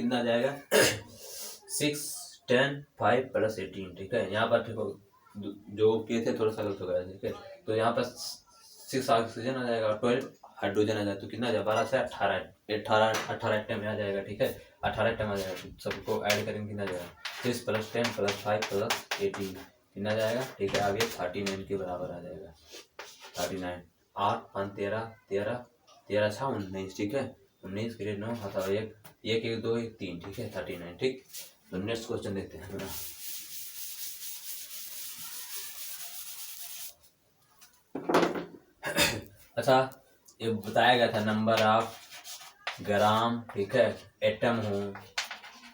कितना आ जाएगा 6 10 5 + 18। ठीक है, यहाँ पर देखो जो किए थे थोड़ा सा गलत हो गया। ठीक है, तो यहाँ पर 6 ऑक्सीजन आ जाएगा, 12 हाइड्रोजन आ जाएगा, तो कितना आ जाएगा 12 से 18 आइटम आ जाएगा। ठीक है, 18 आइटम आ जाएगा, तो सबको ऐड करेंगे कितना आ जाएगा 6 + 10 + 5 + 18 कितना जाएगा। ठीक है, अब ये 39 के बराबर आ जाएगा। 39 8 5 13 13 13 6 19। ठीक है, 19 के लिए 9 हटाओ 1 1 1 2 1 3। ठीक है, 39। ठीक, तो नेक्स्ट क्वेश्चन देखते हैं मेरा। अच्छा, ये बताया गया था नंबर ऑफ ग्राम। ठीक है, एटम हो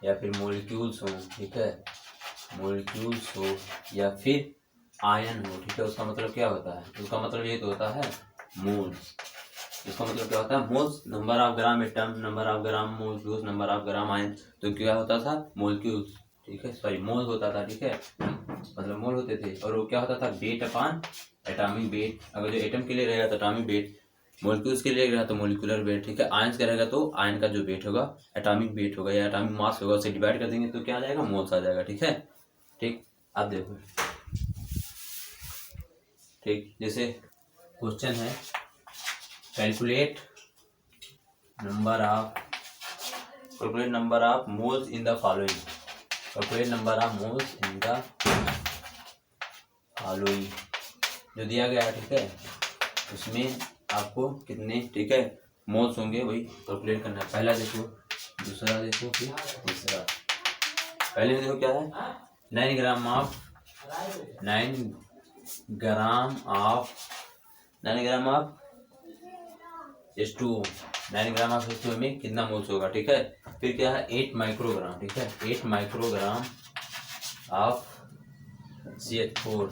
या फिर मॉलिक्यूल्स हो। ठीक है, मॉलिक्यूल्स हो या फिर आयन हो। ठीक है, उसका मतलब क्या होता है? उसका मतलब ये तो होता है मोल। इसका मतलब क्या होता है? Moles, number of gram atom, number of gram molecules, number of gram ion. तो क्या होता था? मॉलिक्यूल्स। ठीक है, सॉरी मोल होता था। ठीक है, मतलब मोल होते थे, और वो क्या होता था? Weight upon atomic weight. अगर जो एटम के लिए रहेगा तो एटॉमिक वेट, मॉलिक्यूल्स के लिए रहेगा तो मॉलिक्यूलर वेट। ठीक है, आयंस का रहेगा तो आयन का जो वेट होगा एटॉमिक वेट होगा या एटॉमिक मास होगा, उसे डिवाइड कर देंगे तो क्या आ जाएगा? मोल्स आ जाएगा। ठीक है, ठीक, आप देखो। ठीक, जैसे क्वेश्चन है calculate number of moles in the following. Calculate number of moles in the following जो दिया गया है। ठीक है, उसमें आपको कितने, ठीक है, मोल्स होंगे वही कैलकुलेट करना है। पहला देखो, दूसरा देखो, फिर तीसरा। पहले में देखो क्या है, 9 gram of H2O, 9 gram of H2O में कितना मोल्स होगा। ठीक है, फिर क्या है 8 माइक्रोग्राम। ठीक है, 8 microgram of CH4,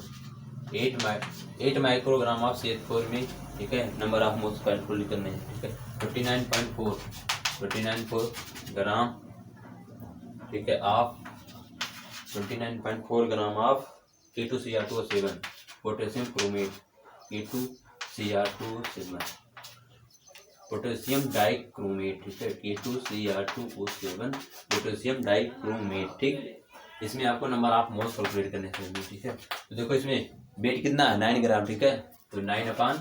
8 microgram of CH4 में, ठीक है, नंबर ऑफ मोल्स कैलकुलेट करने हैं। ठीक है, 29.4 ग्राम, ठीक है, of 29.4 gram of K2Cr2O7 potassium chromate, K2Cr2O7 potassium dichromate. ठीक है, K2Cr2O7 पोटेशियम डाइक्रोमेट। ठीक, इसमें आपको नंबर ऑफ मोल्स कैलकुलेट करने चाहिए। ठीक है, तो देखो इसमें वेट कितना है 9 ग्राम। ठीक है, तो 9 अपान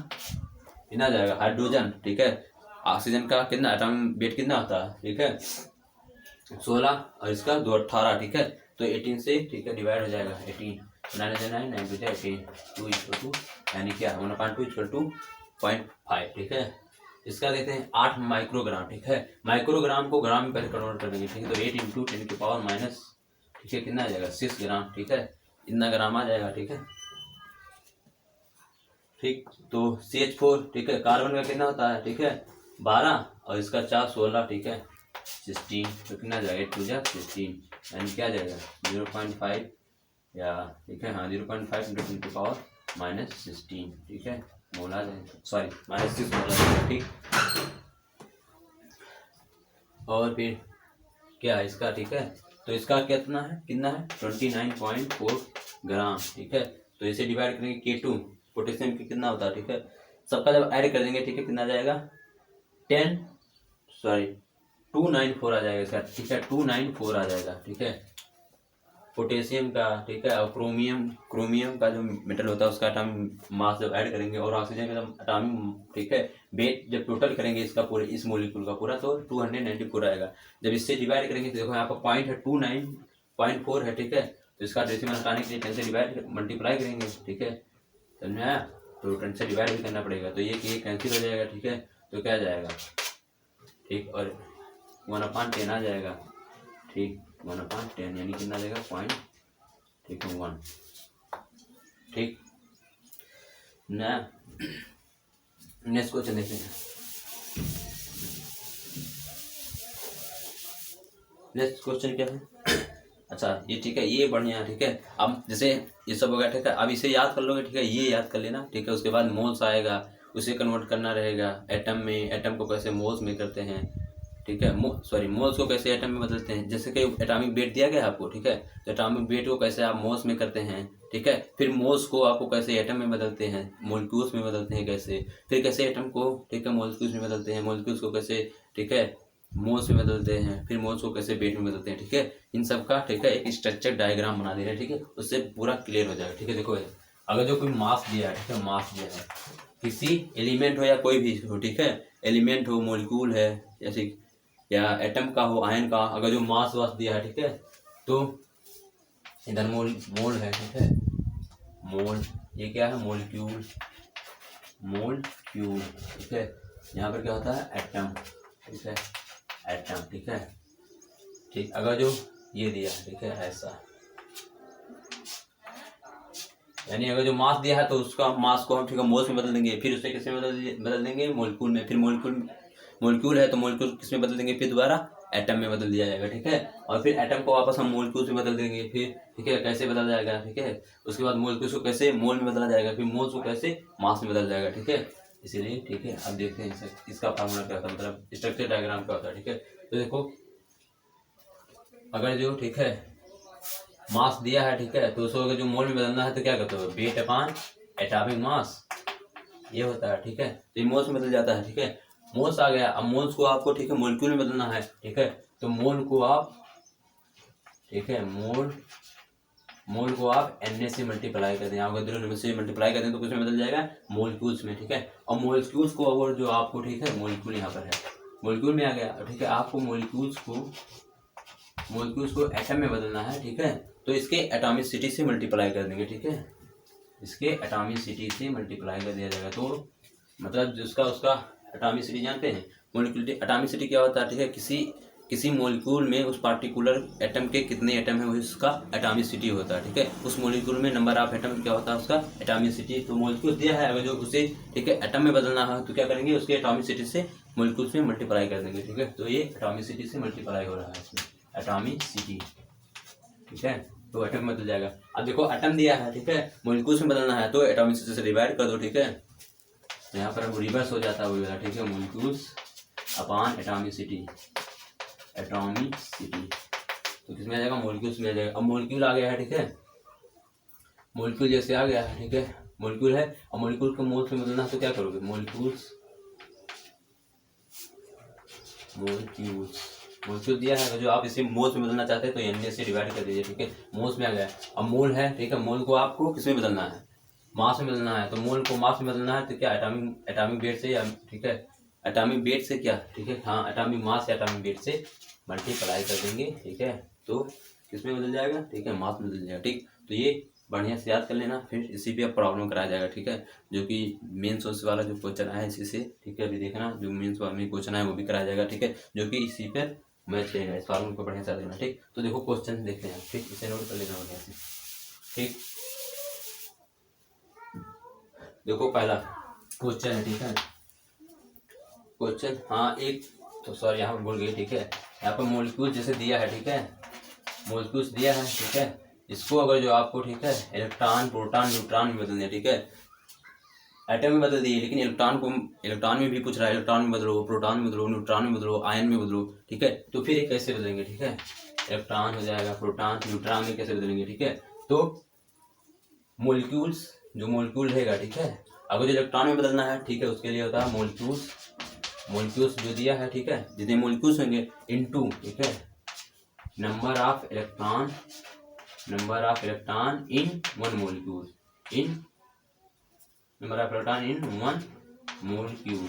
कितना जाएगा हाइड्रोजन। ठीक है, ऑक्सीजन का कितना एटॉमिक वेट कितना होता है? ठीक है, 16 और इसका 2 18। ठीक है, तो 18 से, ठीक है, डिवाइड हो जाएगा 18, 9 9 9 18 2 = 2, यानी क्या 1/2 = 0.5। ठीक है, इसका देते हैं 8 माइक्रोग्राम। ठीक है, माइक्रोग्राम को ग्राम में पहले कन्वर्ट कर देंगे। ठीक है, तो 8 × 10⁻⁻, ठीक है, कितना आ जाएगा 6 ग्राम। ठीक है, इतना ग्राम आ जाएगा। ठीक है, ठीक, तो CH4, ठीक है, कार्बन का कितना होता है? ठीक है, 12 और इसका 4 16। ठीक है, 16, तो कितना जाएगा 8 × 16, यानी क्या जाएगा 0.5 या, ठीक है, हाँ 0.5 × 10⁻⁻16। ठीक है, मोल आ जाएगा, सॉरी -6 मोल आ जाएगा। ठीक, और फिर क्या है इसका? ठीक है, तो इसका कितना है 29.4 ग्राम। ठीक है, तो इसे डिवाइड करेंगे K2 पोटेशियम की कितना होता है? ठीक है, सबका जब ऐड कर देंगे, ठीक है, कितना जाएगा 294 आ जाएगा इसका। ठीक है, 294 आ जाएगा। ठीक है, पोटेशियम का, ठीक है, और क्रोमियम का जो मेटल होता है उसका एटॉमिक मास जब ऐड करेंगे, और ऑक्सीजन का जब एटॉमिक, ठीक है, वेट जब टोटल करेंगे इसका पूरे, इस मॉलिक्यूल का पूरा, तो 294 आएगा। जब इससे डिवाइड करेंगे तो देखो यहाँ पर पॉइंट है 29.4 है। ठीक है, तो इसका डेसिमल हटाने के लिए 10 से डिवाइड मल्टीप्लाई करेंगे। ठीक है, समझ में आया? तो 10 से डिवाइड भी करना पड़ेगा, तो ये कैंसिल हो जाएगा। ठीक है, तो क्या जाएगा, ठीक, और 1/10 आ जाएगा। ठीक, 1/10 यानी कितना देगा पॉइंट, ठीक है 1। ठीक ना, नेक्स्ट क्वेश्चन देखते हैं। नेक्स्ट क्वेश्चन क्या है? अच्छा, ये ठीक है, ये बढ़िया है। ठीक है, अब जैसे ये सब हो गया। ठीक है, अब इसे याद कर लोगे। ठीक है, ये याद कर लेना। ठीक है, उसके बाद मोल्स आएगा, उसे कन्वर्ट करना रहेगा एटम में। एटम को कैसे मोल्स में करते हैं? ठीक है, सॉरी मोल्स को कैसे एटम में बदलते हैं? जैसे कि एटॉमिक वेट दिया गया है आपको। ठीक है, तो एटॉमिक वेट को कैसे आप मोल्स में करते हैं? ठीक है, फिर मोल्स को आपको कैसे एटम में बदलते हैं, मॉलिक्यूल्स में बदलते हैं कैसे, फिर कैसे एटम को, ठीक है, मॉलिक्यूल्स में बदलते हैं, मॉलिक्यूल्स को कैसे, ठीक है, मोल्स में बदलते हैं, फिर मोल्स को कैसे वेट में बदलते हैं, ठीक है। इन सब का ठीक है एक स्ट्रक्चर डायग्राम बना दे रहे हैं, ठीक है, उससे पूरा क्लियर हो जाएगा, ठीक है। देखो अगर जो कोई मास दिया है, ठीक है, मास दिया है किसी एलिमेंट हो या कोई भी हो, ठीक है, एलिमेंट हो, मॉलिक्यूल है, जैसे या एटम का हो, आयन का, अगर जो मास वास दिया है, ठीक है, तो इधर मोल है, ठीक है, मोल, ये क्या है, मोलिक्यूल, मोलक्यूल, ठीक है। यहाँ पर क्या होता है, एटम, ठीक है, एटम, ठीक है, ठीक। अगर जो ये दिया है, ठीक है, ऐसा, यानी अगर जो मास दिया है तो उसका मास को हम ठीक है मोल्स में बदल देंगे, फिर उसे किस में बदल देंगे, मोलिक्यूल में, फिर मोलिक्यूल है तो मोलिक्यूल किस में बदल देंगे, फिर दोबारा एटम में बदल दिया जाएगा, ठीक है। और फिर एटम को वापस हम मोलिक्यूल में बदल देंगे, फिर ठीक है कैसे बदल जाएगा, ठीक है। उसके बाद मोलिक्यूल को कैसे मोल में बदला जाएगा, फिर मोल्स को कैसे मास में बदल जाएगा, ठीक है। इसीलिए ठीक है अब देखते हैं इसका फार्मूला क्या होता है, मतलब स्ट्रक्चर डायग्राम क्या होता है, ठीक है। तो देखो अगर जो ठीक है मास दिया है, ठीक है, तो उसको अगर जो मोल में बदलना है तो क्या करते हो, वेट अपॉन एटॉमिक मास, ये होता है, ठीक है। तो ये मोल्स में बदल जाता है, ठीक है। मोल्स आ गया, अब मोल्स को आपको ठीक है मोलिक्यूल में बदलना है, ठीक है। तो मोल को आप ठीक है मोल को आप Na से मल्टीप्लाई कर दें, अगर से मल्टीप्लाई कर दें तो किसमें बदल जाएगा, मोलिक्यूल्स में, ठीक है। और मोलिक्यूल्स को अगर जो आपको ठीक है मोलिक्यूल यहाँ पर है, मोलिक्यूल में आ गया, ठीक है, आपको मोलिक्यूल्स को एटम में बदलना है, ठीक है। तो इसके एटॉमिसिटी से मल्टीप्लाई कर देंगे, ठीक है, इसके एटॉमिसिटी से मल्टीप्लाई कर दिया जाएगा। तो मतलब जिसका उसका एटॉमिसिटी जानते हैं, मोलिक्यूल एटॉमिसिटी क्या होता है, ठीक है, किसी मोलिक्यूल में उस पार्टिकुलर एटम के कितने एटम है, उसका एटॉमिसिटी होता है, ठीक है। उस मोलिक्यूल में नंबर ऑफ एटम क्या होता है, उसका एटॉमिसिटी। तो मोलिक्यूल दिया है, अगर जो उसे ठीक है एटम में बदलना है तो क्या करेंगे, उसके एटॉमिसिटी से मोलिक्यूल्स में मल्टीप्लाई कर देंगे, ठीक है। तो ये एटॉमिसिटी से मल्टीप्लाई हो रहा है इसमें, एटॉमिसिटी, ठीक है। तो एटम में बदल जाएगा। अब देखो एटम दिया है, ठीक है, मोलिक्यूल्स में बदलना है तो एटॉमिसिटी से डिवाइड कर दो, ठीक है। तो यहाँ पर रिवर्स हो जाता है वो वाला, ठीक है, मोलिक्यूल्स अपॉन एटॉमिसिटी, एटॉमिसिटी। तो किसमें आ जाएगा, मोलिक्यूल्स में आ जाएगा। अब मोलिक्यूल आ गया है, ठीक है, मोलिक्यूल जैसे आ गया है, ठीक है, मोलिक्यूल है, और मोलिक्यूल को मोल्स में बदलना है तो क्या करोगे, मोलिक्यूल दिया है, अगर जो आप इसे मोल्स में बदलना चाहते हैं तो Na से डिवाइड कर दीजिए, ठीक है, मोल्स में आ गया। अब मोल है, ठीक है, मोल को आपको किसमें बदलना है, मास में बदलना है। तो मोल को मास में बदलना है तो क्या, एटॉमिक वेट से, या ठीक है एटॉमिक वेट से क्या, ठीक है, हाँ एटॉमिक मास या एटॉमिक वेट से मल्टीप्लाई कर देंगे, ठीक है। तो किसमें बदल जाएगा, ठीक है, मास में बदल जाएगा, ठीक। तो ये बढ़िया से याद कर लेना, फिर इसी पे अब प्रॉब्लम कराया जाएगा, ठीक है, जो कि मेन सोर्स वाला जो क्वेश्चन आया है इसी से, ठीक है। अभी देखना जो मेन सोर्स में क्वेश्चन आया वो भी कराया जाएगा, ठीक है, जो कि इसी पर मैच रहेगा, इस फार्मूले को बढ़िया से देना, ठीक। तो देखो क्वेश्चन देखते हैं, ठीक, इसे नोट कर लेना बढ़िया से, ठीक। देखो पहला क्वेश्चन है, ठीक है, क्वेश्चन, हाँ एक तो सॉरी यहाँ पर बोल गई, ठीक है। यहाँ पर मोलिक्यूल जैसे दिया है, ठीक है, मोलिक्यूल्स दिया है, ठीक है, इसको अगर जो आपको ठीक है इलेक्ट्रॉन, प्रोटॉन, न्यूट्रॉन में बदल दिया, ठीक है, एटम में बदल दिए, लेकिन इलेक्ट्रॉन में भी पूछ रहा है, इलेक्ट्रॉन में बदलो, प्रोटॉन में बदलो, न्यूट्रॉन में बदलो, आयन में बदलो, ठीक है। तो फिर ये कैसे बदलेंगे, ठीक है, इलेक्ट्रॉन हो जाएगा, प्रोटॉन, न्यूट्रॉन में कैसे बदलेंगे, ठीक है। तो मोलिक्यूल्स, जो मोलिक्यूल रहेगा, ठीक है, अगर जो इलेक्ट्रॉन में बदलना है, ठीक है, उसके लिए होता है मोलिक्यूल्स जो दिया है, ठीक है, जितने मोलिक्यूल्स होंगे इनटू, ठीक है, number of electron in one molecule, in number of electron in one molecule,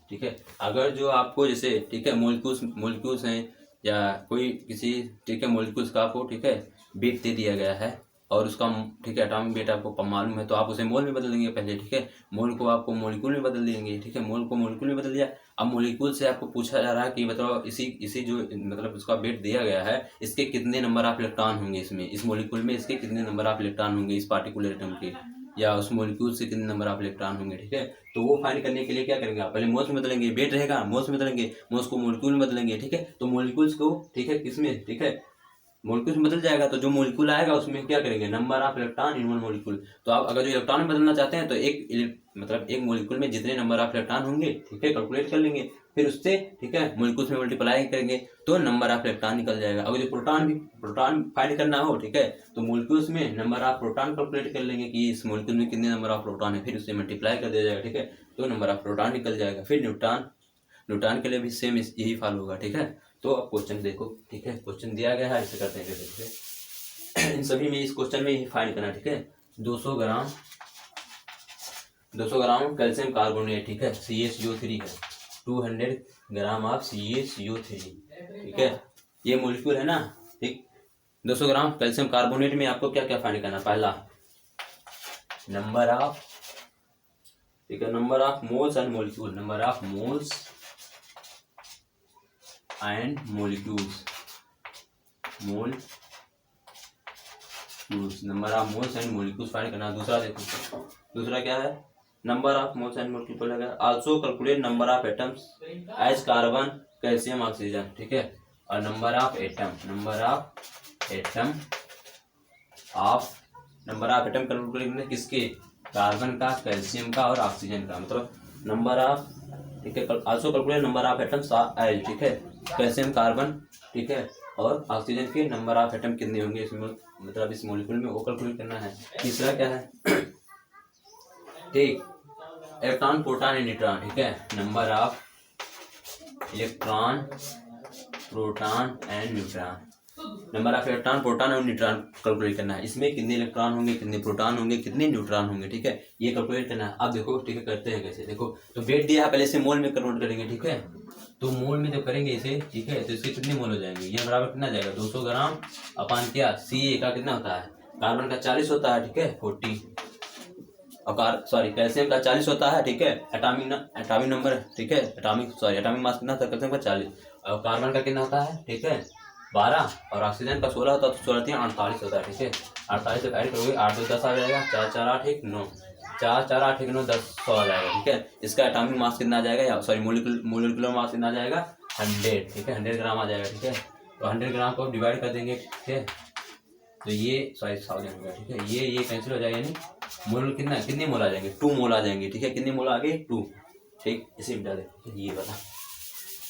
ठीक है। अगर जो आपको जैसे ठीक है मोलिक्यूल्स हैं या कोई किसी ठीक है मोलिक्यूल्स का आपको ठीक है वेट दे दिया गया है और उसका ठीक है एटॉमिक वेट आपको मालूम है, तो आप उसे मोल में बदल देंगे पहले, ठीक है, मोल को आपको मोलिक्यूल में बदल देंगे, ठीक है, मोल को मोलिक्यूल में बदल दिया। अब मोलिक्यूल से आपको पूछा जा रहा है कि बताओ इसी जो मतलब उसका वेट दिया गया है, इसके कितने नंबर ऑफ इलेक्ट्रॉन होंगे, इसमें इस मोलिक्यूल में इसके कितने नंबर ऑफ इलेक्ट्रॉन होंगे, इस पार्टिकुलर एटम के या उस मोलिक्यूल से कितने नंबर ऑफ इलेक्ट्रॉन होंगे, ठीक है। तो वो फाइंड करने के लिए क्या करेंगे, आप पहले मोल्स में बदलेंगे, वेट रहेगा मोल्स में बदलेंगे, मोल्स को मोलिक्यूल में बदलेंगे, ठीक है। तो मोलिक्यूल्स को ठीक है किसमें, ठीक है, मोलिक्यूल में बदल जाएगा, तो जो मोलिक्यूल आएगा उसमें क्या करेंगे, number of electron in one molecule. तो आप अगर जो इलेक्ट्रॉन में बदलना चाहते हैं तो एक मोलिक्यूल में जितने नंबर ऑफ इलेक्ट्रॉन होंगे, ठीक है, कैलकुलेट कर लेंगे, फिर उससे ठीक है मोलिक्यूल्स में मल्टीप्लाई करेंगे तो नंबर ऑफ इलेक्ट्रॉन निकल जाएगा। अगर जो प्रोटॉन फाइंड करना हो, ठीक है, तो मोलिक्यूल्स में नंबर ऑफ प्रोटॉन कैलकुलेट कर लेंगे कि इस मोलिक्यूल में कितने नंबर ऑफ प्रोटॉन है, फिर उससे मल्टीप्लाई कर दिया जाएगा, ठीक है, तो नंबर ऑफ प्रोटॉन निकल जाएगा। फिर न्यूट्रॉन न्यूट्रॉन के लिए भी सेम यही फॉलो होगा, ठीक है। तो अब क्वेश्चन देखो, ठीक है, क्वेश्चन दिया गया है, ऐसे करते हैं कैसे, इन सभी में इस क्वेश्चन में यही फाइंड करना, ठीक है। 200 ग्राम कैल्शियम कार्बोनेट, ठीक है, CaCO3 है, 200 ग्राम ऑफ CaCO3, ठीक है, ये मॉलिक्यूल है ना, ठीक। 200 ग्राम कैल्शियम कार्बोनेट में आपको क्या क्या फाइंड करना, पहला नंबर ऑफ, ठीक है, number of moles and molecule, number of moles and molecules, number of moles and molecules find करना। दूसरा देखो, दूसरा क्या है, number of moles and molecule है, also calculate number of atoms as carbon calcium oxygen, ठीक है, और नंबर ऑफ एटम कैलकुलेट किसके, कार्बन का, कैल्शियम का और ऑक्सीजन का, मतलब नंबर ऑफ, ठीक है, also calculate number of atoms as, ठीक है, कैल्शियम, कार्बन, ठीक है, और ऑक्सीजन के नंबर ऑफ एटम कितने होंगे इसमें, मतलब इस मॉलिक्यूल में, वो कैलकुलेट करना है। तीसरा क्या है, ठीक, इलेक्ट्रॉन, प्रोटॉन एंड न्यूट्रॉन, ठीक है, number of electron, proton and neutron, number of electron, proton और न्यूट्रॉन कैलकुलेट करना है। इसमें कितने इलेक्ट्रॉन होंगे, कितने प्रोटॉन होंगे, कितने न्यूट्रॉन होंगे, ठीक है, ये कैलकुलेट करना है। अब देखो, ठीक है, करते हैं कैसे, देखो, तो वेट दिया है, पहले से मोल में कन्वर्ट करेंगे, ठीक है, तो मोल में जब करेंगे इसे, ठीक है, तो इसके कितने मोल हो जाएंगे, ये बराबर कितना जाएगा, 200 ग्राम अपान क्या, Ca का कितना होता है, कार्बन का 40 होता है, ठीक है, 40, और सॉरी कैल्शियम का 40 होता है, ठीक है, एटॉमिक नंबर, ठीक है, एटॉमिक मास कितना होता है कैल्शियम का 40, और कार्बन का कितना होता है, ठीक है, 12, और ऑक्सीजन का 16 होता है, तो 16 3 48 होता है, ठीक है, 48 से ऐड करोगे 8 2 10 आ जाएगा, 4 4 8 1 9, 4 4 8 1 9 10 100 आ जाएगा, ठीक है। इसका एटॉमिक मास कितना आ जाएगा, या सॉरी मोलिकुलर मास कितना आ जाएगा, 100, ठीक है, 100 ग्राम आ जाएगा, ठीक है, तो 100 ग्राम को डिवाइड कर देंगे, ठीक है, तो ये सॉरी 1000 हो गया, ठीक है, ये कैंसिल हो जाएगा, यानी मोल कितने मोल आ जाएंगे, 2 मोल आ जाएंगे, ठीक है, कितने मोल आ गए, 2, ठीक, इसे मिटा दे, ये वाला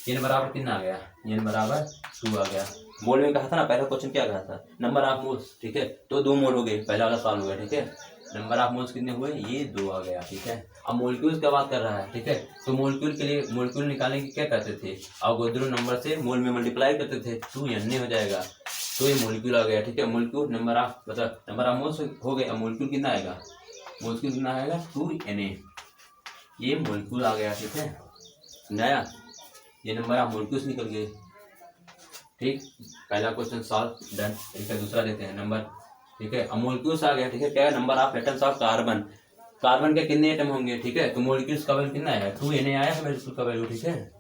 n बराबर कितना आ गया, n बराबर 2 आ गया। मोल में कहा था ना, पहला क्वेश्चन क्या कहा था, नंबर ऑफ मोल्स, ठीक है, तो 2 मोल हो गए, पहला वाला सॉल्व हो गया, ठीक है, नंबर ऑफ मोल्स कितने हुए, ये 2 आ गया, ठीक है। अब मॉलिक्यूल्स का बात कर रहा है, ठीक है, तो मॉलिक्यूल के लिए मॉलिक्यूल निकालने की क्या करते थे, अवोगाड्रो नंबर से मोल में मल्टीप्लाई करते थे, 2 n हो जाएगा, तो ये मॉलिक्यूल आ गया, ठीक है, मॉलिक्यूल नंबर ऑफ, मतलब नंबर ऑफ मोल्स हो गए, अब मॉलिक्यूल कितना आएगा, मॉलिक्यूल कितना आएगा, 2Na, ये मॉलिक्यूल आ गया, ठीक है, नया, ये नंबर ऑफ मॉलिक्यूल्स निकल गए, ठीक, पहला क्वेश्चन सॉल्व, डन, ठीक है, दूसरा लेते हैं नंबर, ठीक है, अब मॉलिक्यूल्स आ गया, ठीक है, क्या है, number of atoms of carbon, carbon के कितने एटम होंगे, ठीक है, तो मॉलिक्यूल्स का वैल्यू कितना आया, 2Na आया है मॉलिक्यूल का वैल्यू, ठीक है,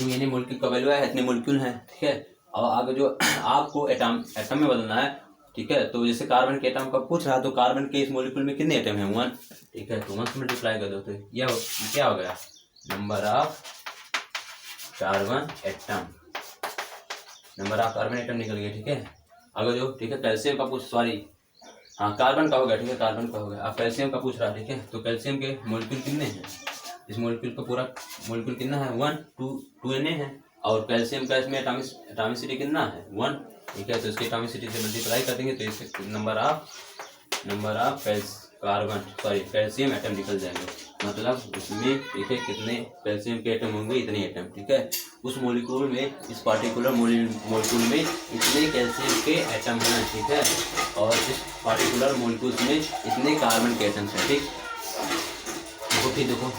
2Na मॉलिक्यूल का वैल्यू है, इतने मॉलिक्यूल हैं, ठीक है। अब आगे जो आपको एटम में बदलना है, ठीक है, तो जैसे कार्बन के एटम का पूछ रहा, तो कार्बन के इस मॉलिक्यूल में कितने एटम हैं, 1, ठीक है, तो 1 से मल्टीप्लाई कर दो, तो ये क्या हो गया, number of carbon atom, number of carbon atom निकल गया, ठीक है। अगर जो, ठीक है, कैल्शियम का पूछ, सॉरी हाँ कार्बन का हो गया, ठीक है, कार्बन का हो गया, अब कैल्शियम का पूछ रहा, ठीक है, तो कैल्शियम के मॉलिक्यूल कितने हैं, इस मॉलिक्यूल का पूरा मॉलिक्यूल कितना है, 1 2Na है, और कैल्शियम का इसमें एटॉमिसिटी कितना है, 1, ठीक है, तो इसकी एटॉमिसिटी से मल्टीप्लाई कर देंगे, तो इसके नंबर ऑफ कैल्शियम एटम निकल जाएंगे, मतलब इसमें, ठीक है, कितने कैल्शियम के एटम होंगे, इतने एटम, ठीक है, उस मॉलिक्यूल में, इस पार्टिकुलर मॉलिक्यूल में इतने कैल्शियम के एटम हैं, ठीक है, और इस पार्टिकुलर मॉलिक्यूल्स में इतने कार्बन के एटम्स हैं, ठीक, देखो फिर देखो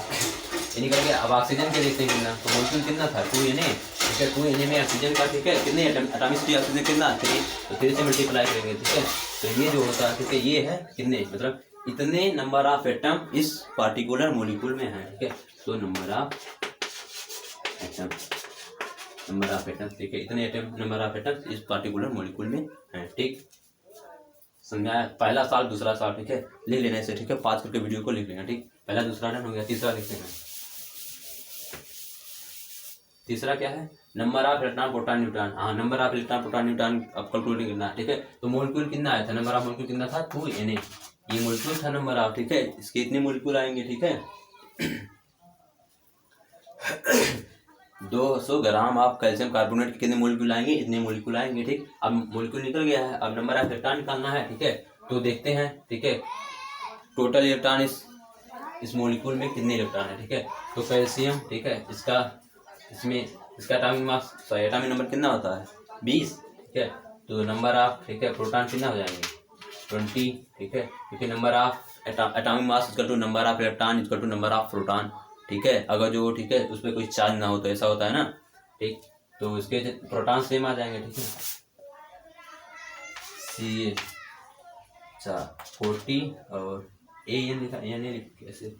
ये निकल गया। अब ऑक्सीजन के देखते हैं कितना, तो मॉलिक्यूल कितना था, 2Na, ठीक है, 2Na में ऑक्सीजन का, ठीक है, कितने एटॉमिसिटी ऑक्सीजन कितना, 3, तो 3 से मल्टीप्लाई करेंगे, ठीक है, तो ये जो होता है, ठीक है, ये है कितने, मतलब इतने नंबर ऑफ एटम इस पार्टिकुलर मॉलिक्यूल में है, ठीक है, तो नंबर ऑफ एटम, ठीक है, इतने नंबर ऑफ एटम इस पार्टिकुलर मॉलिक्यूल में है, ठीक, समझाया, पहला साल दूसरा साल, ठीक है, लिख लेना इसे, ठीक है, 5 करके वीडियो को लिख लेना, ठीक, पहला दूसरा डन हो गया, तीसरा लिखते हैं, तीसरा क्या है, number of electron proton neutron, हाँ number of electron proton neutron अब कैलकुलेट करना, ठीक है, तो मॉलिक्यूल कितना आया था, नंबर ऑफ मॉलिक्यूल कितना था, 2Na, ये मॉलिक्यूल था नंबर ऑफ, ठीक है, इसके इतने मॉलिक्यूल आएंगे, ठीक है, 200 ग्राम ऑफ कैल्शियम कार्बोनेट के कितने मॉलिक्यूल आएंगे, इतने मॉलिक्यूल आएंगे, ठीक, अब मॉलिक्यूल निकल गया है, अब नंबर ऑफ इलेक्ट्रॉन निकालना है, ठीक है, तो देखते हैं, ठीक है, टोटल इलेक्ट्रॉन इस इस मॉलिक्यूल में कितने इलेक्ट्रॉन है, ठीक है। तो कैल्शियम, ठीक है, इसका atomic mass, sorry atomic number कितना होता है 20, ठीक है। तो नंबर ऑफ, ठीक है, प्रोटॉन कितना हो जाएंगे 20, ठीक है, क्योंकि number of atomic mass equal to number of electron equal to number of proton, ठीक है। अगर जो, ठीक है, उस पर कोई चार्ज ना हो तो ऐसा होता है ना, ठीक। तो उसके प्रोटॉन सेम आ जाएंगे, ठीक है। सी 40 और ए एन लिखा, एन ए कैसे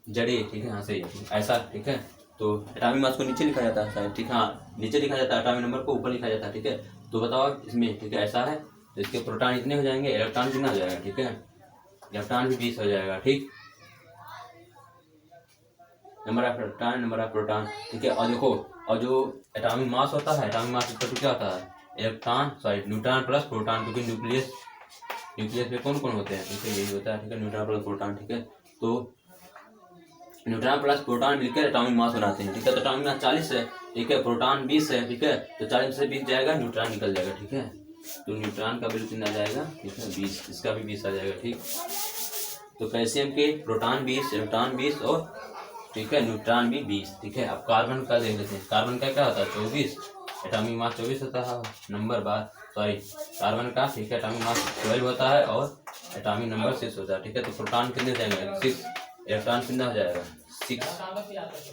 जड़े, ठीक है, हाँ सही है, ऐसा, ठीक है। तो एटॉमिक मास को नीचे लिखा जाता है शायद, ठीक, हाँ नीचे लिखा जाता है, एटॉमिक नंबर को ऊपर लिखा जाता है, ठीक है। तो बताओ इसमें, ठीक है, ऐसा है तो इसके प्रोटॉन इतने हो जाएंगे, इलेक्ट्रॉन कितना हो जाएगा, ठीक है, इलेक्ट्रॉन भी 20 हो जाएगा, ठीक। Number of electron, number of proton, ठीक है। और देखो, और जो एटॉमिक मास होता है, एटॉमिक मास इक्वल टू क्या होता है electron, sorry neutron plus proton, क्योंकि न्यूक्लियस में कौन कौन होते हैं, ठीक है, यही होता है, ठीक है, न्यूट्रॉन प्लस प्रोटॉन, ठीक है। तो न्यूट्रॉन प्लस प्रोटॉन मिलकर एटॉमिक मास बनाते हैं, ठीक है। तो एटॉमिक मास 40 है, ठीक है, प्रोटॉन 20 है, ठीक है। तो 40 से 20 जाएगा, न्यूट्रॉन निकल जाएगा, ठीक है। तो न्यूट्रॉन का वैल्यू कितना आ जाएगा, ठीक है 20, इसका भी 20 आ जाएगा, ठीक। तो कैल्शियम के प्रोटॉन 20, इलेक्ट्रॉन 20 और, ठीक है, न्यूट्रॉन भी 20, ठीक है। अब कार्बन का देख लेते हैं, कार्बन का क्या होता है 24, एटॉमिक मास 24 होता है, नंबर बार, सॉरी कार्बन का, ठीक है, एटॉमिक मास 12 होता है और एटॉमिक नंबर 6 होता है, ठीक है। तो प्रोटॉन कितने हो जाएंगे 6, इलेक्ट्रॉन कितना हो जाएगा 6,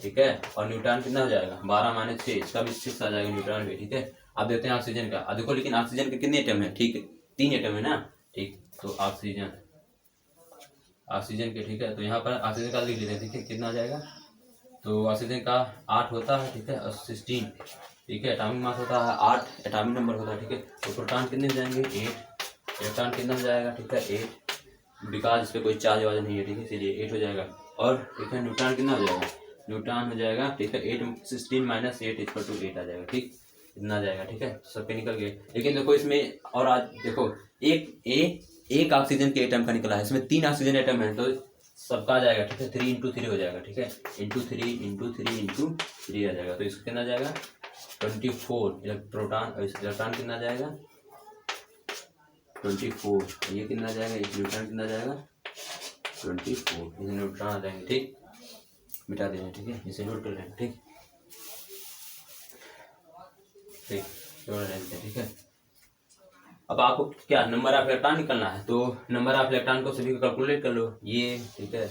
ठीक है, और न्यूट्रॉन कितना हो जाएगा 12 माइनस 6, इसका भी 6 आ जाएगा, न्यूट्रॉन भी, ठीक है। अब देखते हैं ऑक्सीजन का, अब देखो लेकिन ऑक्सीजन के कितने एटम है, ठीक है 3 एटम है ना, ठीक। तो ऑक्सीजन के, ठीक है, तो यहाँ पर ऑक्सीजन का लिख लेते हैं, ठीक है, कितना आ जाएगा। तो ऑक्सीजन का 8 होता है, ठीक है, और 16, ठीक है, एटॉमिक मास होता है 8, एटॉमिक नंबर होता है, ठीक है। तो प्रोटॉन कितने हो जाएंगे 8, इलेक्ट्रॉन कितना हो जाएगा, ठीक है 8, बिकॉज इस पर कोई चार्ज वार्ज नहीं है, ठीक है, इसलिए 8 हो जाएगा। और ठीक है, न्यूट्रॉन कितना हो जाएगा, न्यूट्रॉन हो जाएगा, ठीक है 8, 16 माइनस 8 इक्वल टू 8 आ जाएगा, ठीक, इतना आ जाएगा, ठीक है। सब पे निकल गए, लेकिन देखो इसमें और आज देखो एक ऑक्सीजन के एटम का निकला है, इसमें 3 ऑक्सीजन एटम है, तो सबका आ जाएगा, ठीक है 3 इंटू 3 हो जाएगा, ठीक है, इंटू 3 इंटू 3 इंटू 3 आ जाएगा। तो इसका कितना आ जाएगा 24 प्रोटॉन, इलेक्ट्रॉन कितना आ जाएगा 24, ये कितना आ जाएगा, एक न्यूट्रॉन कितना आ जाएगा 24, इसे न्यूट्रॉन आ जाएंगे, ठीक, मिटा देंगे, ठीक है, इसे नोट कर लेंगे, ठीक, ठीक, जोड़ लेते हैं, ठीक है। अब आपको क्या नंबर ऑफ इलेक्ट्रॉन निकलना है, तो नंबर ऑफ इलेक्ट्रॉन को सभी को कैलकुलेट कर लो, ये, ठीक है,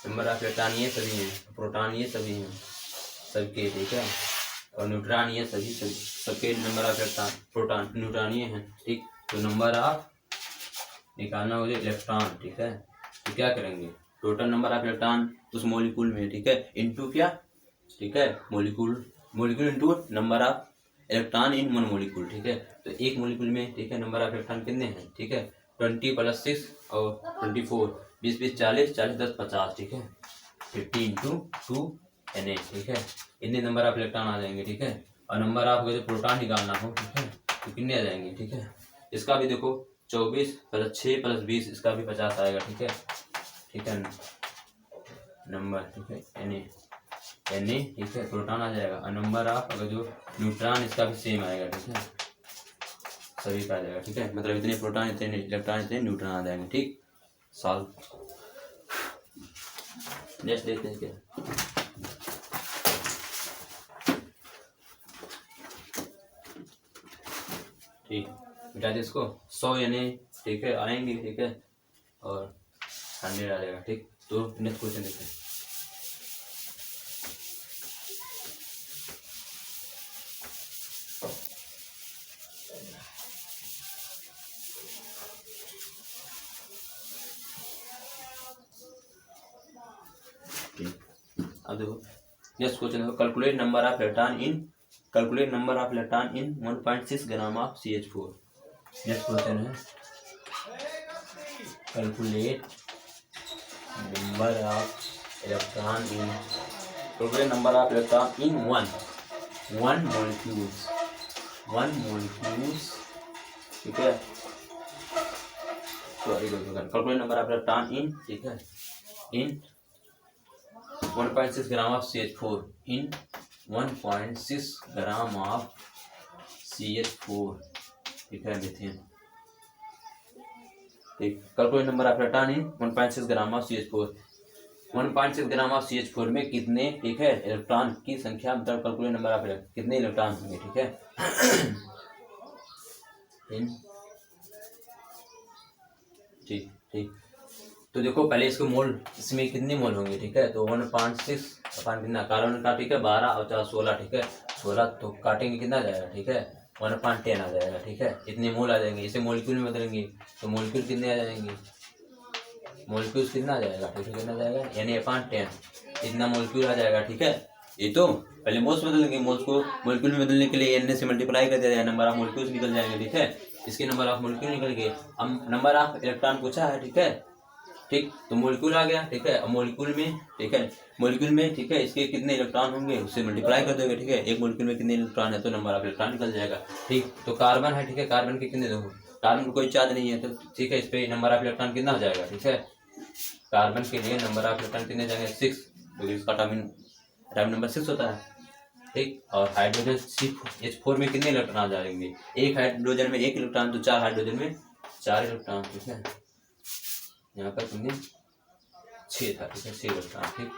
नंबर ऑफ इलेक्ट्रॉन ये सभी हैं, प्रोटॉन ये सभी हैं सबके, ठीक है, और न्यूट्रॉन ये सभी सबके number of electron, proton neutron ये हैं, ठीक। तो नंबर ऑफ निकालना हो इलेक्ट्रॉन, ठीक है। तो क्या करेंगे, टोटल नंबर ऑफ इलेक्ट्रॉन उस मॉलिक्यूल में, ठीक है, इनटू क्या, ठीक है, molecule into number of electron in one molecule, ठीक है। तो एक मॉलिक्यूल में, ठीक है, नंबर ऑफ इलेक्ट्रॉन कितने हैं, ठीक है 20 + 6 और 24, 20 20 40, 40 10 50, ठीक है, 50 इंटू 2 Na, ठीक है, इतने नंबर ऑफ इलेक्ट्रॉन आ जाएंगे, ठीक है। और नंबर ऑफ जो प्रोटॉन निकालना हो, ठीक है, तो कितने आ जाएंगे, ठीक है। इसका भी देखो 24 + 6 + 20, इसका भी 50 आएगा, ठीक है, ठीक है, नंबर, ठीक है Na, ठीक है, प्रोटॉन आ जाएगा। और नंबर ऑफ अगर जो न्यूट्रॉन, इसका भी सेम आएगा, ठीक है, सभी का आ जाएगा, ठीक है, मतलब इतने प्रोटॉन इतने इलेक्ट्रॉन इतने न्यूट्रॉन आ जाएंगे, ठीक। सॉल्व, नेक्स्ट देखते हैं क्या, ठीक, मिटा दे इसको, 100 यानी, ठीक है, आएंगे, ठीक है, और 100 आ जाएगा, ठीक। तो नेक्स्ट क्वेश्चन देखते हैं, अब देखो नेक्स्ट क्वेश्चन देखो, calculate number of electron in 1.6 gram of CH4। Next question है calculate number of electron in one molecules, ठीक है। Sorry, calculate number of electron in, ठीक है, इन 1.6 gram of CH4 in 1.6 gram of CH4, ठीक है, methane, ठीक। Calculate number of electron in 1.6 gram of CH4, 1.6 gram of CH4 में कितने, ठीक है, इलेक्ट्रॉन की संख्या, मतलब कैलकुलेट नंबर ऑफ इलेक्ट्रॉन, कितने इलेक्ट्रॉन होंगे, ठीक है। ठीक ठीक। तो देखो पहले इसको मोल, इसमें कितने मोल होंगे, ठीक है। तो 1.6 अपन कितना कार्बन का, ठीक है, 12 और 4 16, ठीक है, 16 तो काटेंगे कितना आ जाएगा, ठीक है, 1/10 आ जाएगा, ठीक है। इतने मोल आ जाएंगे, इसे मोलिक्यूल में बदलेंगे तो मोलिक्यूल कितने आ जाएंगे, मोलिक्यूल्स कितना आ जाएगा, ठीक है, कितना आ जाएगा, Na/10 इतना मोलिक्यूल आ जाएगा, ठीक है। ये तो पहले मोल्स बदलेंगे, मोल्स को मोलिक्यूल में बदलने के लिए Na से मल्टीप्लाई कर दिया जाएगा, नंबर ऑफ मोलिक्यूल्स निकल जाएंगे, ठीक है। इसके नंबर ऑफ मोलिक्यूल निकल गए, अब नंबर ऑफ इलेक्ट्रॉन पूछा है, ठीक है, ठीक, तो मोलिक्यूल आ गया, ठीक है। अब मोलिक्यूल में, ठीक है, मोलिक्यूल में, ठीक है, इसके कितने इलेक्ट्रॉन होंगे उससे मल्टीप्लाई कर दोगे, ठीक है। एक मोलिक्यूल में कितने इलेक्ट्रॉन है तो नंबर ऑफ इलेक्ट्रॉन निकल जाएगा, ठीक। तो कार्बन है, ठीक है, कार्बन के कितने, देखो कार्बन कोई चार्ज नहीं है तो ठीक है, इस पे नंबर ऑफ इलेक्ट्रॉन कितना हो जाएगा, ठीक है। कार्बन के लिए नंबर ऑफ इलेक्ट्रॉन कितने जाएंगे, 6, क्योंकि इसका एटॉमिक नंबर 6 होता है, ठीक। और हाइड्रोजन H4 में कितने इलेक्ट्रॉन आ जाएंगे, एक हाइड्रोजन में 1 इलेक्ट्रॉन, तो 4 हाइड्रोजन में 4 इलेक्ट्रॉन, ठीक है। यहाँ पर कितने 6 था, ठीक है, 6 इलेक्ट्रॉन, ठीक।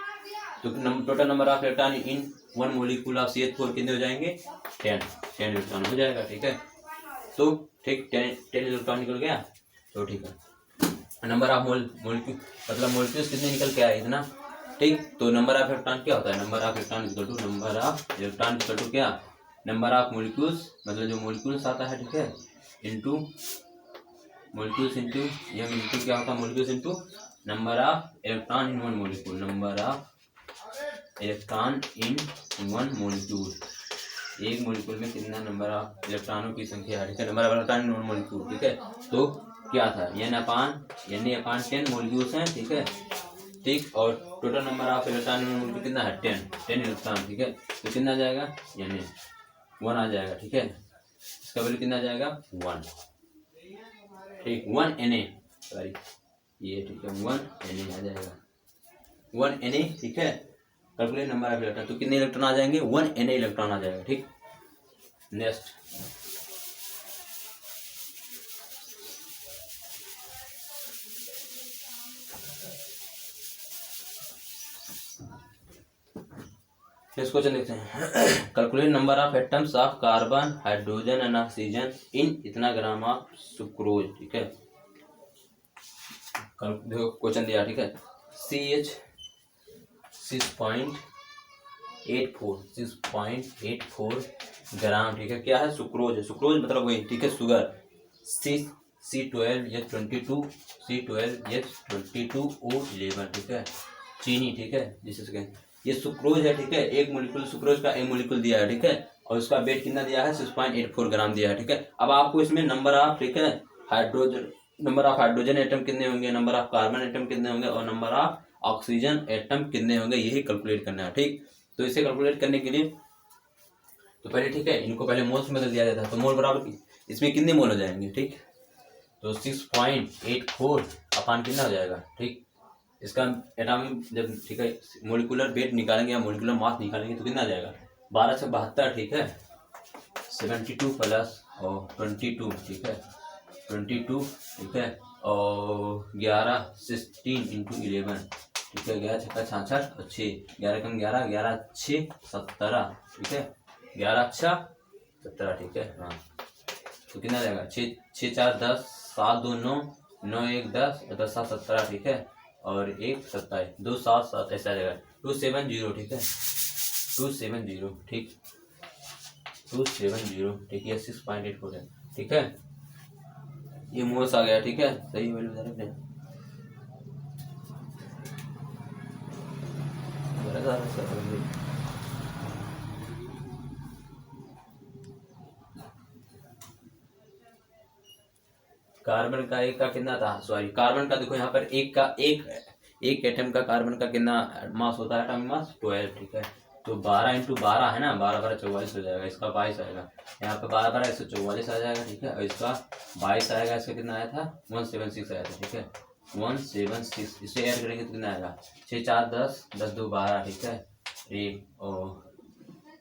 तो total number of electron in 1 molecule of CH4 कितने हो जाएंगे, 10 इलेक्ट्रॉन हो जाएगा, ठीक है। तो ठीक 10 इलेक्ट्रॉन निकल गया, तो ठीक है। नंबर ऑफ मोलिक्यूल, मतलब मोलिक्यूल्स कितने निकल के आए इतना, ठीक। तो नंबर ऑफ इलेक्ट्रॉन क्या होता है, number of electron equal to number of electron equal to क्या, नंबर ऑफ मोलिक्यूल्स, मतलब जो मोलिक्यूल्स आता है, ठीक है, इनटू मोलिक्यूल्स इनटू यह इनटू क्या होता है, molecules into number of electron in 1 molecule, number of electron in 1 molecule, एक मोलिक्यूल में कितना नंबर ऑफ इलेक्ट्रॉनों की संख्या है, ठीक है, number of electron in 1 molecule, ठीक है। तो क्या था, Na/10 मोलिक्यूल्स हैं, ठीक है, ठीक। और total number of electron in 1 molecule कितना है, 10 इलेक्ट्रॉन, ठीक है। तो कितना आ जाएगा, Na 1 आ जाएगा, ठीक है, इसका वैल्यू कितना आ जाएगा, 1, ठीक, 1 Na, सॉरी ये, ठीक है, 1 Na आ जाएगा, 1 Na, ठीक है। कैलकुलेट नंबर ऑफ इलेक्ट्रॉन, तो कितने इलेक्ट्रॉन आ जाएंगे, 1 Na इलेक्ट्रॉन आ जाएगा, ठीक। नेक्स्ट क्वेश्चन देखते हैं। Calculate number of atoms of carbon, hydrogen and oxygen in इतना ग्राम ऑफ सुक्रोज, ठीक है। देखो क्वेश्चन दिया, ठीक है, CH 6.84 ग्राम, ठीक है, क्या है, सुक्रोज है, सुक्रोज मतलब वही, ठीक है, शुगर, C12H22O11, ठीक है, चीनी, ठीक है, जिसे ये सुक्रोज है, ठीक है। एक मोलिक्यूल सुक्रोज का एक मोलिक्यूल दिया है, ठीक है, और उसका वेट कितना दिया है, 6.84 ग्राम दिया है, ठीक है। अब आपको इसमें नंबर ऑफ, ठीक है, हाइड्रोजन एटम कितने होंगे, नंबर ऑफ कार्बन एटम कितने होंगे, और नंबर ऑफ ऑक्सीजन एटम कितने होंगे, यही कैलकुलेट करना है, ठीक। तो इसे कैलकुलेट करने के लिए तो पहले, ठीक है, इनको पहले मोल्स में बदल दिया जाता है, तो मोल बराबर इसमें कितने मोल हो जाएंगे, ठीक। तो 6.84 अपान कितना हो जाएगा, ठीक। इसका एटॉमिक जब, ठीक है, मोलिकुलर वेट निकालेंगे या मोलिकुलर मास निकालेंगे तो कितना आ जाएगा, 12 से 72, ठीक है, 72 प्लस और 22, ठीक है, 22, ठीक है, और 11 16 इंटू 11, ठीक है, 11 छक्का 66 और 6, 11 कम 11, 11 6 17, ठीक है, 11 6 17, ठीक है, हाँ। तो कितना जाएगा, 6 6 4 10, 7 2 9, 9 1 10 और 10 7 17, ठीक है, और 1 27, 2 7 7, ऐसा आ जाएगा 270, ठीक है, 270, ठीक, 270, ठीक है, 6.84 है, ठीक है। ये मोल्स आ गया, ठीक है, सही वैल्यू बता रहे हैं। कार्बन का एक का कितना था, सॉरी कार्बन का देखो यहाँ पर एक एटम का कार्बन का कितना मास होता है, एटॉमिक मास 12, ठीक है। तो 12 इंटू 12 है ना, 12 12 44 हो जाएगा, इसका 22 आएगा, यहाँ पे 12 12 144 आ जाएगा, ठीक है, और इसका 22 आएगा, इसका कितना आया था 176 आया था, ठीक है, 176, इसे ऐड करेंगे तो कितना आएगा 6 4 10 10 2 12, ठीक है,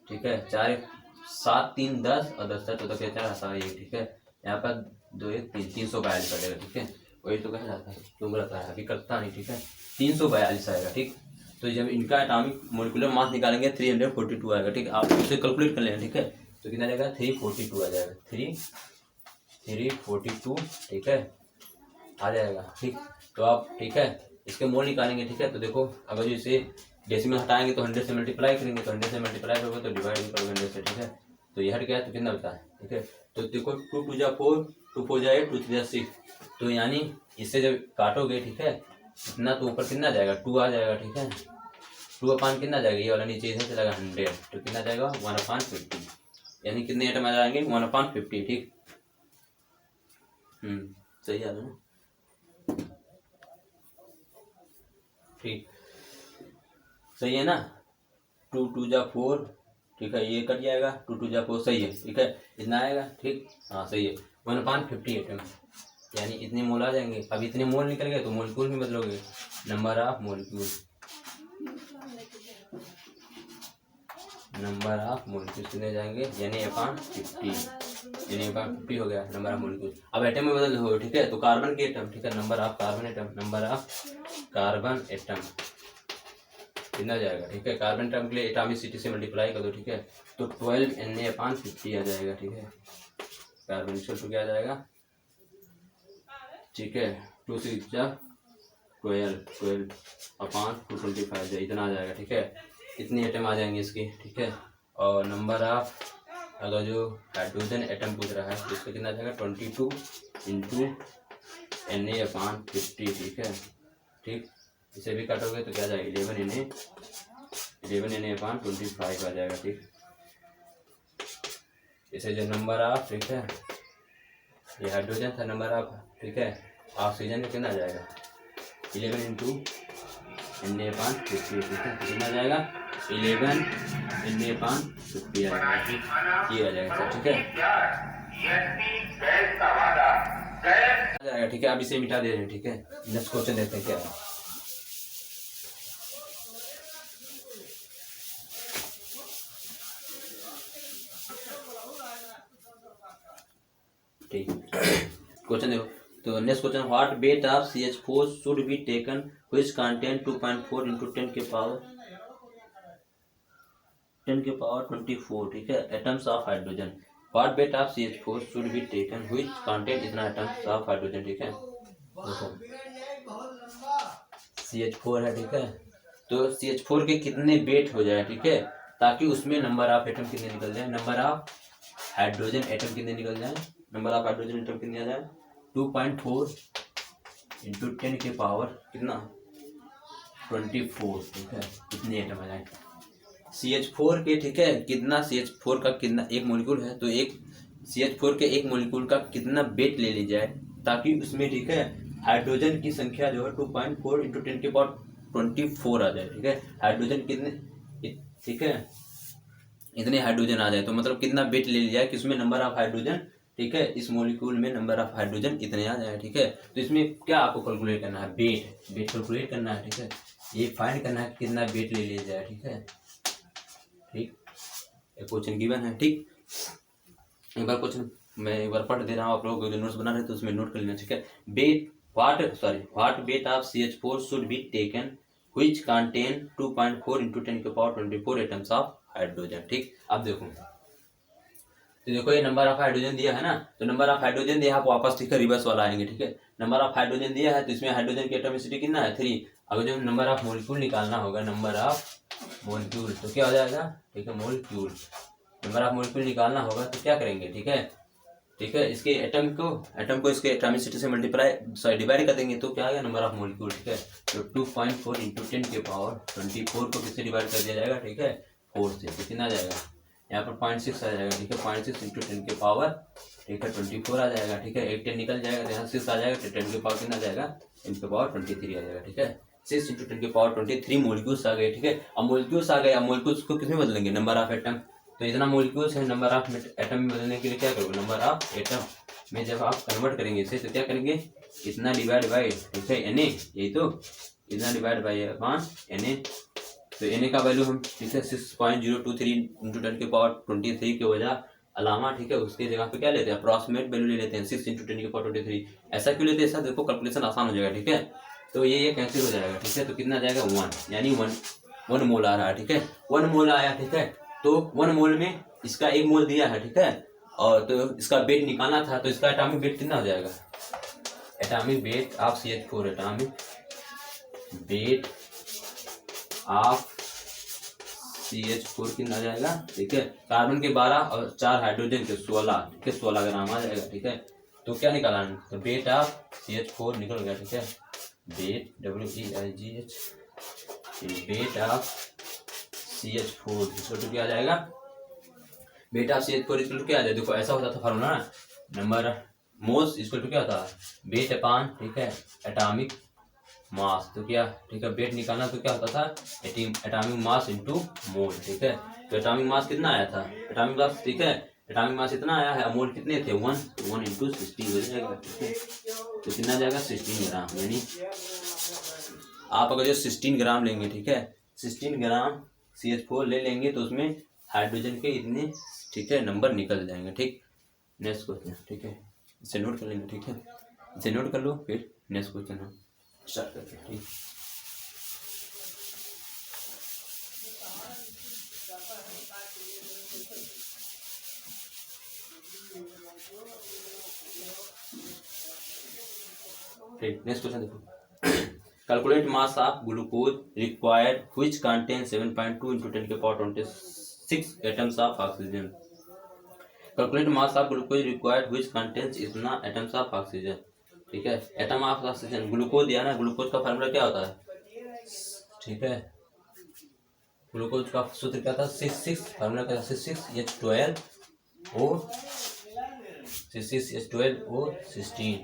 ठीक है, 4 7 3 10 और 10 तो क्या 4 1, ठीक है, यहाँ पर 2 1 3 342 आ जाएगा, ठीक है, वही तो कह रहा था, तुम रहता है अभी करता नहीं, ठीक है, 342 आएगा, ठीक। तो जब इनका एटॉमिक मोलिकुलर मास निकालेंगे 342 आएगा, ठीक है। आप इसे कैलकुलेट कर लेना, ठीक है। तो कितना जाएगा 342 आ जाएगा, 342, ठीक है, आ जाएगा, ठीक। तो आप, ठीक है, इसके मोल निकालेंगे, ठीक है। तो देखो अगर जो इसे डेसिमल हटाएंगे तो 100 से मल्टीप्लाई करेंगे, तो 100 से मल्टीप्लाई करोगे तो डिवाइड भी करोगे 100 से, ठीक है। तो ये हट गया तो कितना बचा है, ठीक है। तो देखो 2 2 जा 4, 2 4 जाए 2 3 जा 6, तो यानी इससे जब काटोगे, ठीक है, इतना तो ऊपर कितना जाएगा 2 आ जाएगा, ठीक है। 2 अपान कितना जाएगा, ये वाला नीचे इधर चलेगा 100, तो कितना जाएगा 1/50, यानी कितने आइटम आ जाएंगे 1/50, ठीक। सही आ रहा है ना, ठीक, सही है ना। 2 2 जा 4, ठीक है, ये कट जाएगा, 2 2 जा 4, सही है, ठीक है, इतना आएगा, ठीक, हाँ सही है। 1/50 आइटम, यानी इतने मोल आ जाएंगे। अब इतने मोल निकल गए तो मोलिक्यूल में बदलोगे, number of molecule, number of molecule कितने जाएंगे, यानी अपॉन 50, यानी अपॉन 50 हो गया नंबर ऑफ मोलिक्यूल। अब एटम में बदल दो, ठीक है। तो कार्बन के एटम, ठीक है, number of carbon atom, number of carbon atom कितना जाएगा, ठीक है। कार्बन एटम के लिए एटॉमिसिटी से मल्टीप्लाई कर दो, ठीक है। तो 12Na/50 आ जाएगा, ठीक है। कार्बन तो क्या आ जाएगा, ठीक है, 2 6 जा 12/225 इतना आ जाएगा, ठीक है। इतने एटम आ जाएंगे इसके, ठीक है। और नंबर ऑफ अगर जो हाइड्रोजन एटम पूछ रहा है तो इसका कितना आ जाएगा 22 × Na/50, ठीक है, ठीक। इसे भी काटोगे तो क्या जाएगा 11Na/25 आ जाएगा, ठीक। इसे जो नंबर ऑफ, ठीक है, ये हाइड्रोजन था नंबर ऑफ, ठीक है। ऑक्सीजन में कितना आ जाएगा 11 × Na/50, ठीक है, कितना जाएगा 11 Na/50 आ जाएगा, ठीक, ये आ जाएगा सर, ठीक है, आ जाएगा, ठीक है। अब इसे मिटा दे रहे हैं, ठीक है। नेक्स्ट क्वेश्चन देखते हैं क्या है, ठीक। क्वेश्चन देखो, तो next question, what wait of CH4 should be taken which contain 2.4 × 10 के पावर 24, ठीक है, atoms of hydrogen. What wait of CH4 should be taken which contain इतना एटम्स ऑफ हाइड्रोजन, ठीक है। देखो CH4 है, ठीक है। तो CH4 के कितने वेट हो जाए, ठीक है, ताकि उसमें नंबर ऑफ एटम कितने निकल जाए, नंबर ऑफ हाइड्रोजन एटम कितने निकल जाए, नंबर ऑफ हाइड्रोजन एटम कितने आ जाए 2.4 × 10 के पावर कितना 24, ठीक है, कितने एटम आ जाए CH4 के, ठीक है। कितना CH4 का कितना एक मोलिक्यूल है, तो एक CH4 के एक मोलिक्यूल का कितना वेट ले ली जाए ताकि उसमें, ठीक है, हाइड्रोजन की संख्या जो है 2.4 × 10 के पावर 24 आ जाए, ठीक है। हाइड्रोजन कितने, ठीक है, इतने हाइड्रोजन आ जाए, तो मतलब कितना वेट ले लिया जाए कि उसमें नंबर ऑफ हाइड्रोजन, ठीक है, इस मॉलिक्यूल में नंबर ऑफ हाइड्रोजन इतने आ जाए, ठीक है। तो इसमें क्या आपको कैलकुलेट करना है, वेट कैलकुलेट करना है, ठीक है। ये फाइंड करना है कि कितना वेट ले लिया जाए, ठीक है, ठीक। एक क्वेश्चन गिवन है, ठीक। एक बार क्वेश्चन मैं एक बार पढ़ दे रहा हूँ, आप लोग जो नोट्स बना रहे हैं तो उसमें नोट कर लेना, ठीक है। What wait of CH4 should be taken which contain 2.4 × 10 के पावर 24 एटम्स ऑफ हाइड्रोजन, ठीक। अब देखो, तो देखो ये नंबर ऑफ हाइड्रोजन दिया है ना, तो नंबर ऑफ हाइड्रोजन दिया आप वापस, ठीक है, रिवर्स वाला आएंगे, ठीक है। नंबर ऑफ हाइड्रोजन दिया है तो इसमें हाइड्रोजन की एटॉमिसिटी कितना है 3। अगर जो नंबर ऑफ मोलिक्यूल निकालना होगा, नंबर ऑफ मोलिक्यूल, तो क्या हो जाएगा, ठीक है, मोलिक्यूल, नंबर ऑफ मोलिक्यूल निकालना होगा तो क्या करेंगे, ठीक है, ठीक है, इसके एटम को इसके एटॉमिसिटी से मल्टीप्लाई डिवाइड कर देंगे तो क्या आएगा नंबर ऑफ मोलिक्यूल, ठीक है। तो 2.4 × 10 के पावर 24 को किससे डिवाइड कर दिया जाएगा, ठीक है, 4 से, तो कितना आ जाएगा यहाँ पर 0.6 आ जाएगा, ठीक है, 0.6 × 10 के पावर, ठीक है, 24 आ जाएगा, ठीक है। एक 10 निकल जाएगा तो यहाँ 6 आ जाएगा, तो 10 के पावर कितना आ जाएगा 10 के पावर 23 आ जाएगा, ठीक है। 6 × 10 के पावर 23 मोलिक्यूल्स आ गए, ठीक है। अब मोलिक्यूल्स आ गए, अब मोलिक्यूल्स को किसमें बदलेंगे, नंबर ऑफ एटम, तो इतना मोलिक्यूल्स है, नंबर ऑफ एटम में बदलने के लिए क्या करोगे, नंबर ऑफ एटम में जब आप कन्वर्ट करेंगे इसे तो क्या करेंगे, इतना डिवाइड बाई, ठीक है, Na, यही तो, इतना डिवाइड बाई अपॉन Na, तो Na का वैल्यू हम, ठीक है, 6.023 × 10 के पावर 23 के वजह अलावा, ठीक है, उसके जगह पे क्या लेते हैं, अप्रॉक्सीमेट वैल्यू ले लेते हैं 6 × 10 के पावर 23। ऐसा क्यों लेते हैं, ऐसा देखो कैलकुलेशन आसान हो जाएगा, ठीक है। तो ये कैंसिल हो जाएगा, ठीक है। तो कितना जाएगा 1, यानी 1 मोल आ रहा है, ठीक है। 1 मोल आया, ठीक है। तो 1 मोल में इसका 1 मोल दिया है, ठीक है। और तो इसका वेट निकालना था, तो इसका एटॉमिक वेट कितना हो जाएगा, atomic weight of CH4, atomic weight of CH4 कितना आ जाएगा, ठीक है। कार्बन के 12 और 4 हाइड्रोजन के 16, ठीक है, 16 ग्राम आ जाएगा, ठीक है। तो क्या निकाला, तो वेट ऑफ CH4 निकल गया, ठीक है। Weight WEIGH, weight of CH4 equal to क्या आ जाएगा, wait of CH4 equal to क्या आ जाएगा। देखो ऐसा होता था फार्मूला ना, नंबर मोल्स इक्वल टू क्या होता है, वेट अपान, ठीक है, एटॉमिक मास। तो क्या, ठीक है, वेट निकालना तो क्या होता था, एटॉमिक मास इनटू मोल, ठीक है। तो एटॉमिक मास कितना आया था, एटॉमिक मास, ठीक है, एटॉमिक मास इतना आया है, मोल कितने थे 1, तो 1 इंटू 16 हो जाएगा, ठीक है। तो कितना जाएगा 16 ग्राम, यानी आप अगर जो 16 ग्राम लेंगे, ठीक है, 16 ग्राम CH4 ले लेंगे तो उसमें हाइड्रोजन के इतने, ठीक है, नंबर निकल जाएंगे, ठीक। नेक्स्ट क्वेश्चन, ठीक है, इसे नोट कर लेंगे, ठीक है, इसे नोट कर लो, फिर नेक्स्ट क्वेश्चन हम स्टार्ट करते हैं, ठीक। ठीक, नेक्स्ट क्वेश्चन देखो, calculate mass of glucose required which contain 7.2 into 10 के power 26 atoms of oxygen. Calculate mass of glucose required which contains इतना एटम्स ऑफ ऑक्सीजन, ठीक है। एटम ऑफ ऑक्सीजन, ग्लूकोज दिया ना, ग्लूकोज का फार्मूला क्या होता है, ठीक है, ग्लूकोज का सूत्र क्या था, 6 फार्मूला क्या था, 6H12O, 6H12O 16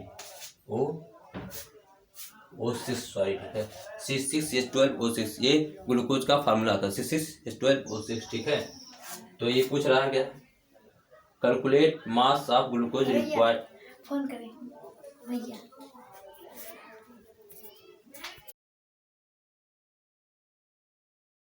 O6, सॉरी, ठीक है, 6H12O6, ये ग्लूकोज का फार्मूला था, 6H12O6, ठीक है। तो ये पूछ रहा है क्या, calculate mass of glucose required, phone करें भैया।